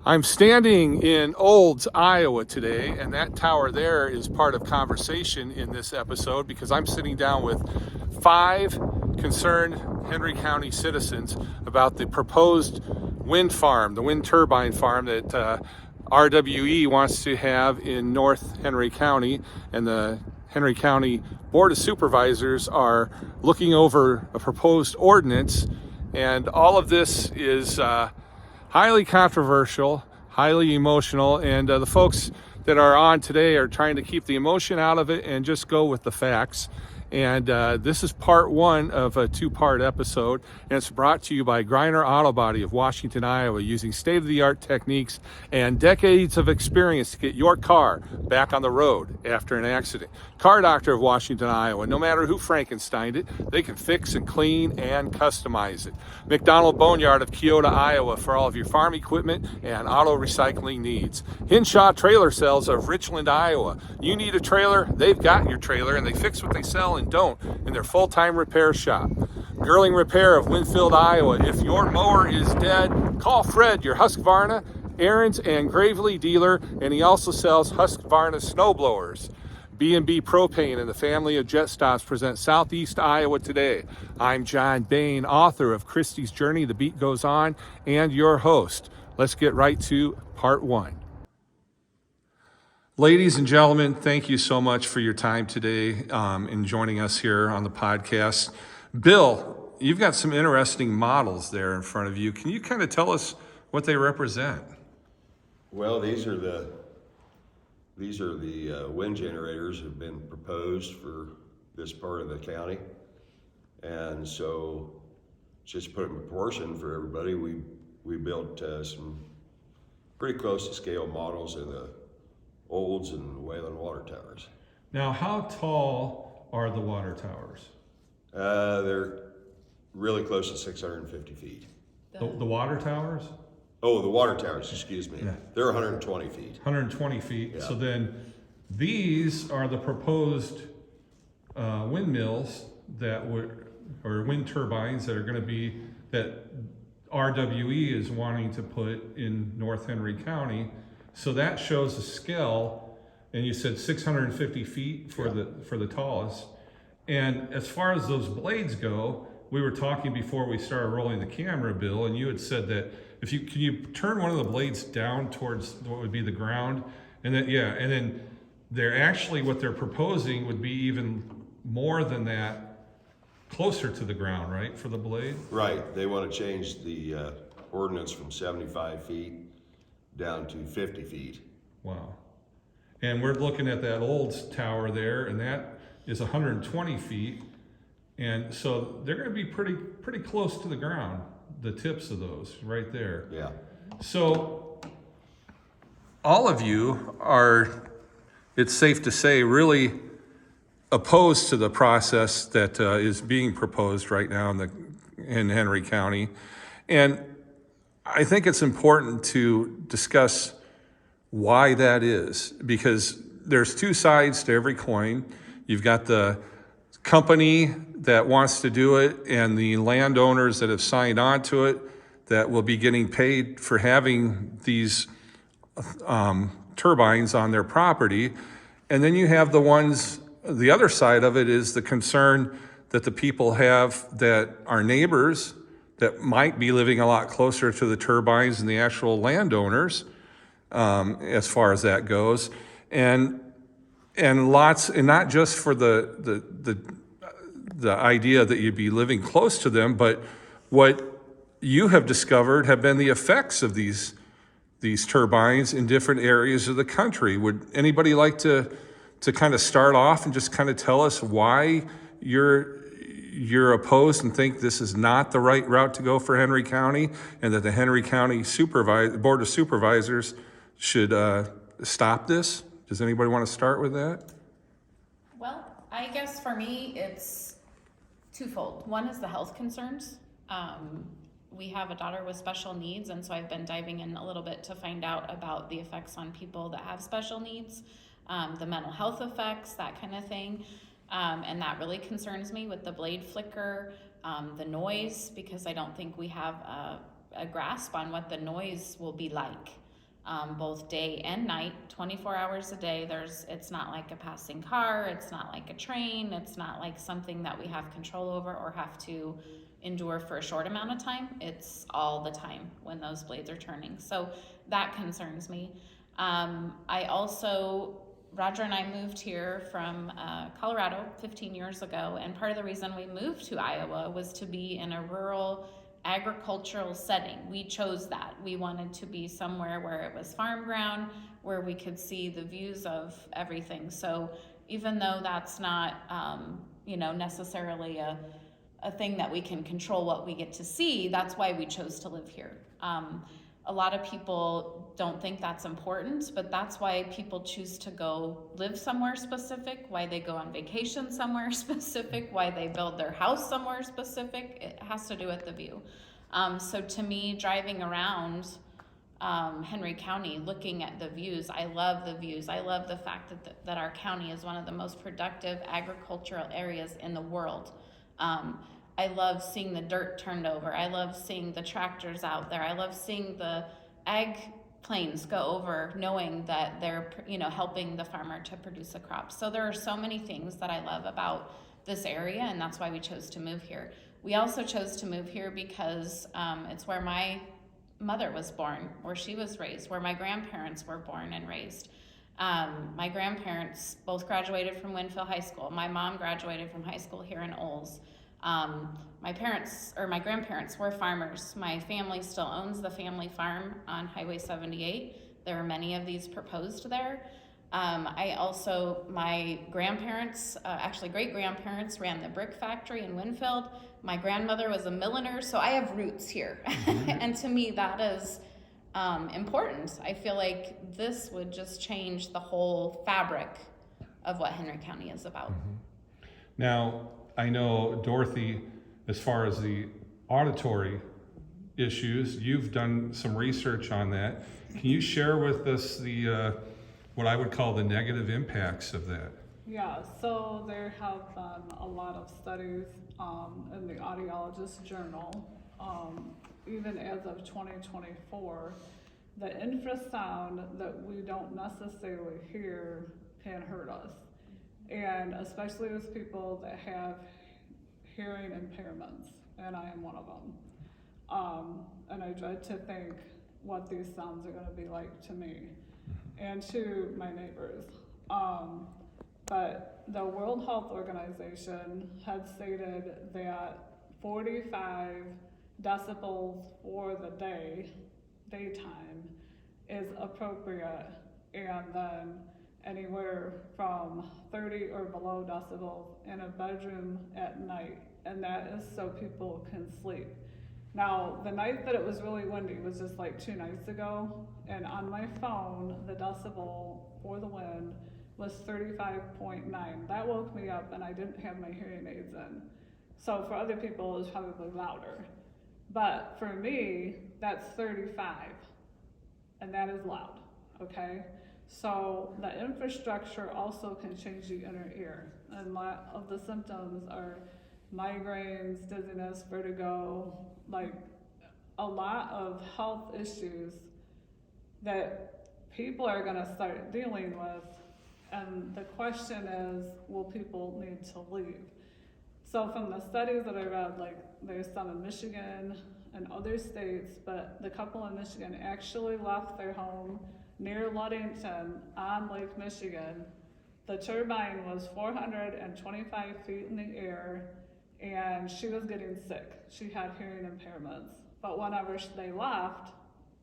I'm standing in Olds, Iowa today, and that tower there is part of conversation in this episode because I'm sitting down with 5 concerned Henry County citizens about the proposed wind farm, the wind turbine farm that RWE wants to have in North Henry County, and the Henry County Board of Supervisors are looking over a proposed ordinance, and all of this is highly controversial, highly emotional, and the folks that are on today are trying to keep the emotion out of it and just go with the facts. And this is part 1 of a 2-part episode, and it's brought to you by Griner Auto Body of Washington, Iowa, using state-of-the-art techniques and decades of experience to get your car back on the road after an accident. Car Doctor of Washington, Iowa, no matter who Frankensteined it, they can fix and clean and customize it. McDonald Boneyard of Keota, Iowa, for all of your farm equipment and auto recycling needs. Hinshaw Trailer Sales of Richland, Iowa. You need a trailer, they've got your trailer, and they fix what they sell and don't in their full-time repair shop. Girling Repair of Winfield, Iowa. If your mower is dead, call Fred, your Husqvarna, Aaron's, and Gravely dealer, and he also sells Husqvarna snowblowers. B&B Propane and the family of jet stops present Southeast Iowa Today. I'm John Bain, author of Christie's Journey, The Beat Goes On, and your host. Let's get right to part 1. Ladies and gentlemen, thank you so much for your time today in joining us here on the podcast. Bill, you've got some interesting models there in front of you. Can you kind of tell us what they represent? Well, these are the wind generators that have been proposed for this part of the county, and so just to put it in proportion for everybody, we built some pretty close to scale models of the Olds and Wayland water towers. Now, how tall are the water towers? They're really close to 650 feet. The water towers? Oh, the water towers, excuse me. Yeah. They're 120 feet. 120 feet. Yeah. So then these are the proposed windmills or wind turbines that are going to be, that RWE is wanting to put in North Henry County. So that shows the scale, and you said 650 feet for the tallest. And as far as those blades go, we were talking before we started rolling the camera, Bill, and you had said that can you turn one of the blades down towards what would be the ground, and then they're actually, what they're proposing would be even more than that, closer to the ground, right, for the blade? Right. They want to change the ordinance from 75 feet down to 50 feet. Wow. And we're looking at that old tower there, and that is 120 feet. And so they're going to be pretty close to the ground, the tips of those right there. Yeah. So all of you are, it's safe to say, really opposed to the process that is being proposed right now in Henry County. And I think it's important to discuss why that is, because there's 2 sides to every coin. You've got the company that wants to do it and the landowners that have signed on to it that will be getting paid for having these turbines on their property. And then you have the other side of it is the concern that the people have that are neighbors that might be living a lot closer to the turbines than the actual landowners, as far as that goes, and not just for the idea that you'd be living close to them, but what you have discovered have been the effects of these turbines in different areas of the country. Would anybody like to kind of start off and just kind of tell us why you're opposed and think this is not the right route to go for Henry County, and that the Henry County Board of Supervisors should stop this? Does anybody want to start with that? Well, I guess for me, it's twofold. One is the health concerns. We have a daughter with special needs, and so I've been diving in a little bit to find out about the effects on people that have special needs, the mental health effects, that kind of thing. And that really concerns me with the blade flicker, the noise, because I don't think we have a grasp on what the noise will be like. both day and night, 24 hours a day. It's not like a passing car, it's not like a train, it's not like something that we have control over or have to endure for a short amount of time. It's all the time when those blades are turning. So that concerns me. Roger and I moved here from Colorado 15 years ago, and part of the reason we moved to Iowa was to be in a rural agricultural setting. We chose that. We wanted to be somewhere where it was farm ground, where we could see the views of everything. So even though that's not, necessarily a thing that we can control what we get to see, that's why we chose to live here. A lot of people don't think that's important, but that's why people choose to go live somewhere specific, why they go on vacation somewhere specific, why they build their house somewhere specific. It has to do with the view. So to me, driving around Henry County, looking at the views, I love the views. I love the fact that our county is one of the most productive agricultural areas in the world. I love seeing the dirt turned over. I love seeing the tractors out there. I love seeing the ag planes go over, knowing that they're, helping the farmer to produce a crop. So there are so many things that I love about this area, and that's why we chose to move here. We also chose to move here because it's where my mother was born, where she was raised, where my grandparents were born and raised. My grandparents both graduated from Winfield High School. My mom graduated from high school here in Olds. My grandparents were farmers. My family still owns the family farm on Highway 78. There are many of these proposed there. My grandparents, great-grandparents ran the brick factory in Winfield. My grandmother was a milliner, so I have roots here. And to me, that is important. I feel like this would just change the whole fabric of what Henry County is about. Now, I know, Dorothy, as far as the auditory issues, you've done some research on that. Can you share with us the what I would call the negative impacts of that? Yeah, so there have been a lot of studies in the Audiologist Journal. Even as of 2024, the infrasound that we don't necessarily hear can hurt us. And especially with people that have hearing impairments, and I am one of them. And I dread to think what these sounds are going to be like to me and to my neighbors. But the World Health Organization had stated that 45 decibels for the daytime, is appropriate, and then anywhere from 30 or below decibels in a bedroom at night, and that is so people can sleep. Now, the night that it was really windy was just like 2 nights ago, and on my phone, the decibel for the wind was 35.9. That woke me up, and I didn't have my hearing aids in. So for other people, it was probably louder. But for me, that's 35, and that is loud, okay? So the infrastructure also can change the inner ear, and a lot of the symptoms are migraines, dizziness, vertigo, like a lot of health issues that people are going to start dealing with. And the question is, will people need to leave? So from the studies that I read, like there's some in Michigan and other states, but the couple in Michigan actually left their home near Ludington on Lake Michigan. The turbine was 425 feet in the air, and she was getting sick. She had hearing impairments. But whenever they left,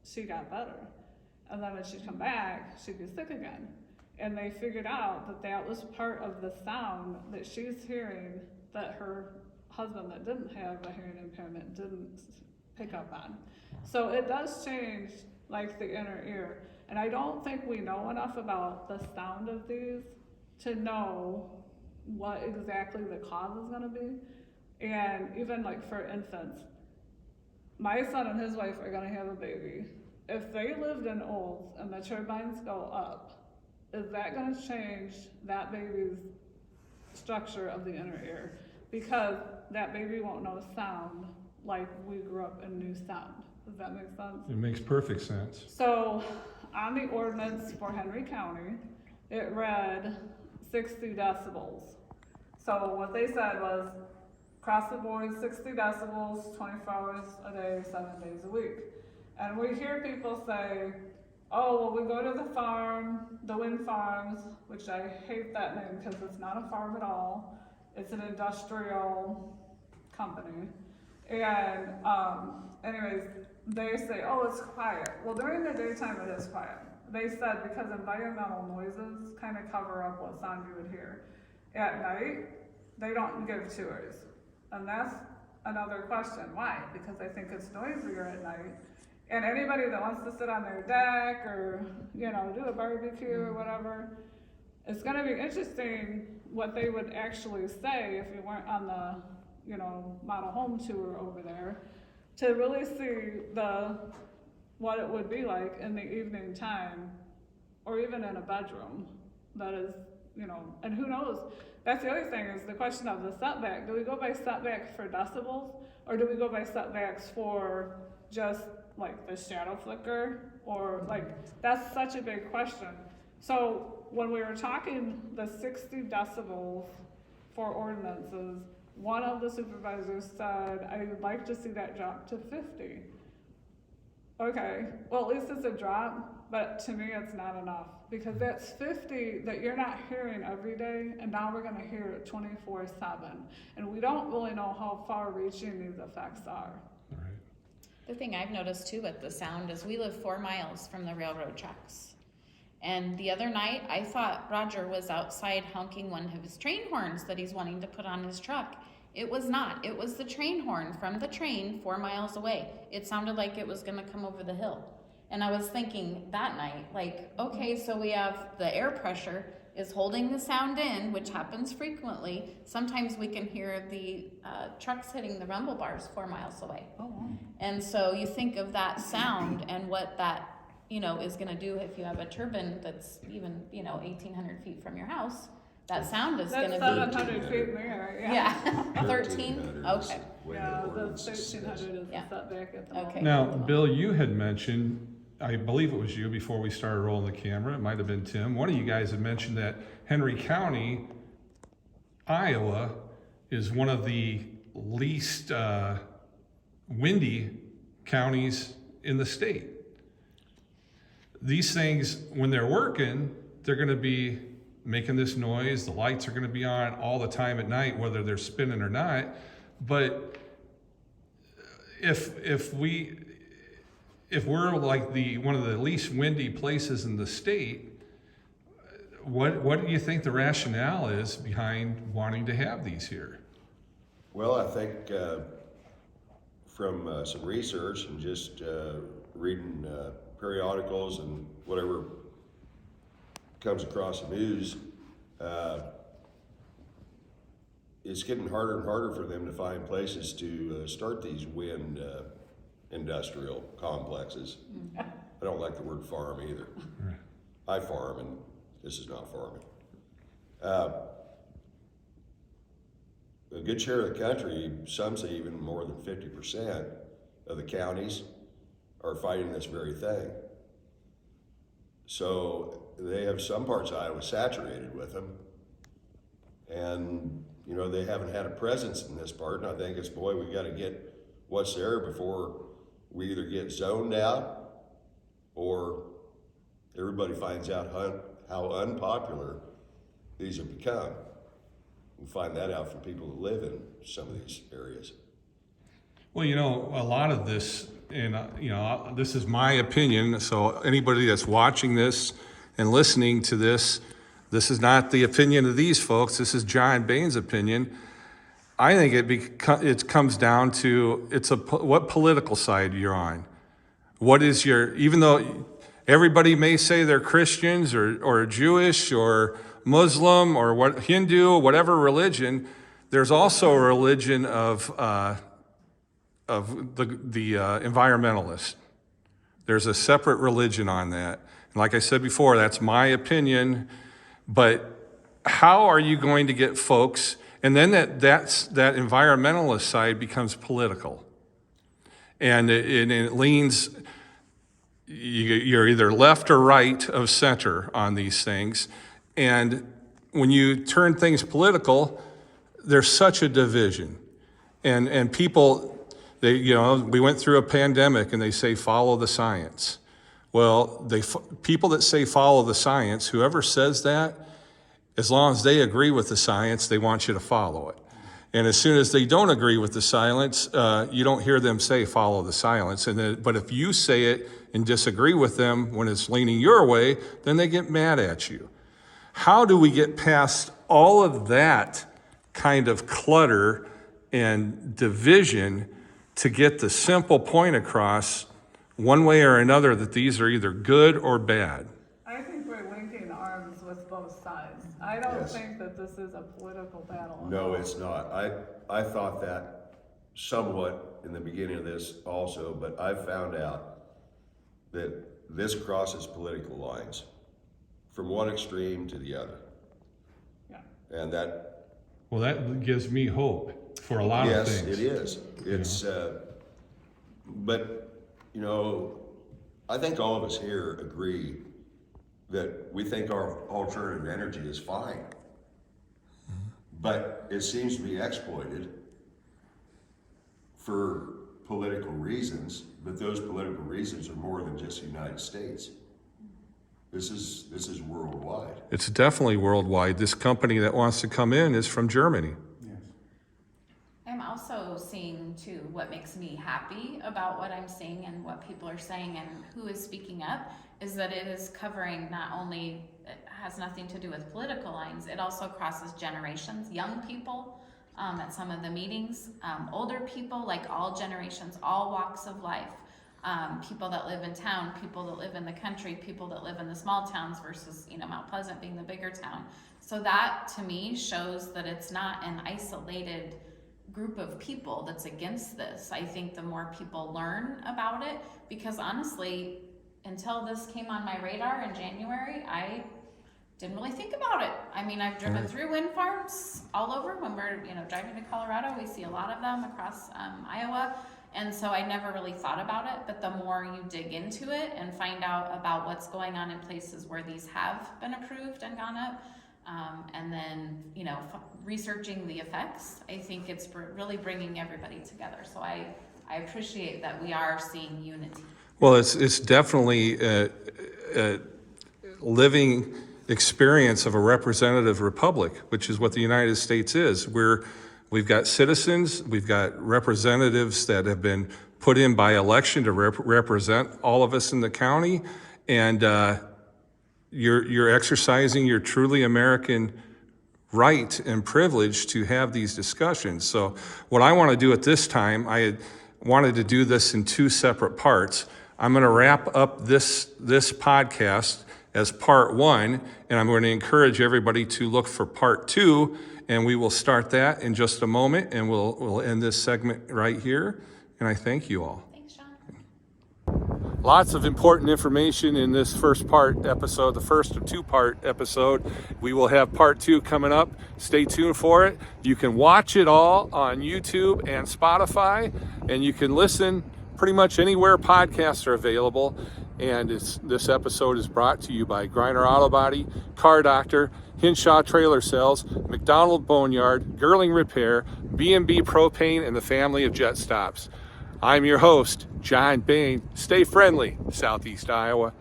she got better. And then when she'd come back, she'd be sick again. And they figured out that that was part of the sound that she's hearing that her husband that didn't have a hearing impairment didn't pick up on. So it does change like the inner ear. And I don't think we know enough about the sound of these to know what exactly the cause is gonna be. And even like for infants, my son and his wife are gonna have a baby. If they lived in Olds and the turbines go up, is that gonna change that baby's structure of the inner ear? Because that baby won't know sound like we grew up and knew sound. Does that make sense? It makes perfect sense. So on the ordinance for Henry County, it read 60 decibels. So what they said was, across the board, 60 decibels, 24 hours a day, 7 days a week. And we hear people say, oh, well, we go to the farm, the wind farms, which I hate that name because it's not a farm at all. It's an industrial company. And anyways, they say, oh, it's quiet. Well, during the daytime, it is quiet. They said because environmental noises kind of cover up what sound you would hear. At night, they don't give tours. And that's another question. Why? Because I think it's noisier at night. And anybody that wants to sit on their deck or, you know, do a barbecue or whatever, it's gonna be interesting what they would actually say if you weren't on the, you know, model home tour over there, to really see what it would be like in the evening time, or even in a bedroom that is, you know, and who knows? That's the other thing, is the question of the setback. Do we go by setback for decibels, or do we go by setbacks for just like the shadow flicker, or like, that's such a big question. So when we were talking the 60 decibels for ordinances, one of the supervisors said, I would like to see that drop to 50. Okay, well, at least it's a drop, but to me it's not enough, because that's 50 that you're not hearing every day, and now we're gonna hear it 24/7. And we don't really know how far reaching these effects are. The thing I've noticed too with the sound is we live 4 miles from the railroad tracks. And the other night, I thought Roger was outside honking one of his train horns that he's wanting to put on his truck. It was not. It was the train horn from the train 4 miles away. It sounded like it was gonna come over the hill. And I was thinking that night, like, okay, so we have the air pressure is holding the sound in, which happens frequently. Sometimes we can hear the trucks hitting the rumble bars 4 miles away. Oh, wow. And so you think of that sound and what that, you know, is gonna do if you have a turbine that's even, you know, 1,800 feet from your house. That sound is That's gonna 700 feet in the air, yeah. Yeah, 13, 1300 is okay. when Yeah, the the ordinance says. 1,300 is the Yeah. setback at the Okay. moment. Now, Bill, you had mentioned, I believe it was you before we started rolling the camera, it might have been Tim, one of you guys had mentioned that Henry County, Iowa, is one of the least windy counties in the state. These things, when they're working, they're gonna be making this noise, the lights are gonna be on all the time at night, whether they're spinning or not. But if we're like one of the least windy places in the state, what do you think the rationale is behind wanting to have these here? Well, I think from some research and just reading periodicals and whatever comes across the news, it's getting harder and harder for them to find places to start these wind industrial complexes. I don't like the word farm either. I farm, and this is not farming. A good share of the country, some say even more than 50% of the counties are fighting this very thing. So they have some parts of Iowa saturated with them. And, you know, they haven't had a presence in this part. And I think it's, boy, we got to get what's there before we either get zoned out or everybody finds out how unpopular these have become. And find that out from people who live in some of these areas. Well, you know, a lot of this, and you know, this is my opinion, so anybody that's watching this and listening to this, this is not the opinion of these folks, this is John Bain's opinion. I think it comes down to, what political side you're on. What is even though everybody may say they're Christians or Jewish or Muslim or Hindu, whatever religion, there's also a religion of the environmentalists. There's a separate religion on that. And like I said before, that's my opinion. But how are you going to get folks? And then that environmentalist side becomes political, and it leans. you're either left or right of center on these things. And when you turn things political, there's such a division. And people, we went through a pandemic and they say, follow the science. Well, people that say follow the science, whoever says that, as long as they agree with the science, they want you to follow it. And as soon as they don't agree with the science, you don't hear them say follow the silence. But if you say it and disagree with them when it's leaning your way, then they get mad at you. How do we get past all of that kind of clutter and division to get the simple point across one way or another that these are either good or bad? I think we're linking arms with both sides. I don't Yes. think that this is a political battle. No, it's not. I thought that somewhat in the beginning of this also, but I found out that this crosses political lines from one extreme to the other. Yeah. And that, Well, that gives me hope for a lot of things. yes, it is. It's, but, I think all of us here agree that we think our alternative energy is fine. But it seems to be exploited for political reasons, but those political reasons are more than just the United States. This is worldwide. It's definitely worldwide. This company that wants to come in is from Germany. I'm also seeing too, what makes me happy about what I'm seeing and what people are saying and who is speaking up is that it is covering not only, it has nothing to do with political lines, it also crosses generations, young people at some of the meetings, older people, like all generations, all walks of life, people that live in town, people that live in the country, people that live in the small towns versus, Mount Pleasant being the bigger town. So that to me shows that it's not an isolated group of people that's against this. I think the more people learn about it, because honestly, until this came on my radar in January, I didn't really think about it. I mean, I've driven through wind farms all over. When we're driving to Colorado, we see a lot of them across Iowa, and so I never really thought about it. But the more you dig into it and find out about what's going on in places where these have been approved and gone up, and then researching the effects, I think it's really bringing everybody together. So I appreciate that we are seeing unity. Well, it's definitely a living experience of a representative republic, which is what the United States is. We've got citizens, we've got representatives that have been put in by election to represent all of us in the county, and you're exercising your truly American right and privilege to have these discussions. So what I want to do at this time, I had wanted to do this in two separate parts. I'm going to wrap up this podcast as part one, and I'm going to encourage everybody to look for part two, and we will start that in just a moment, and we'll end this segment right here. And I thank you all. Thanks, John. Lots of important information in this first part episode, the first of two-part episode. We will have part two coming up. Stay tuned for it. You can watch it all on YouTube and Spotify, and you can listen pretty much anywhere podcasts are available. And this episode is brought to you by Griner Auto Body, Car Doctor, Hinshaw Trailer Sales, McDonald Boneyard, Girling Repair, B&B Propane, and the family of Jet Stops. I'm your host, John Bain. Stay friendly, Southeast Iowa.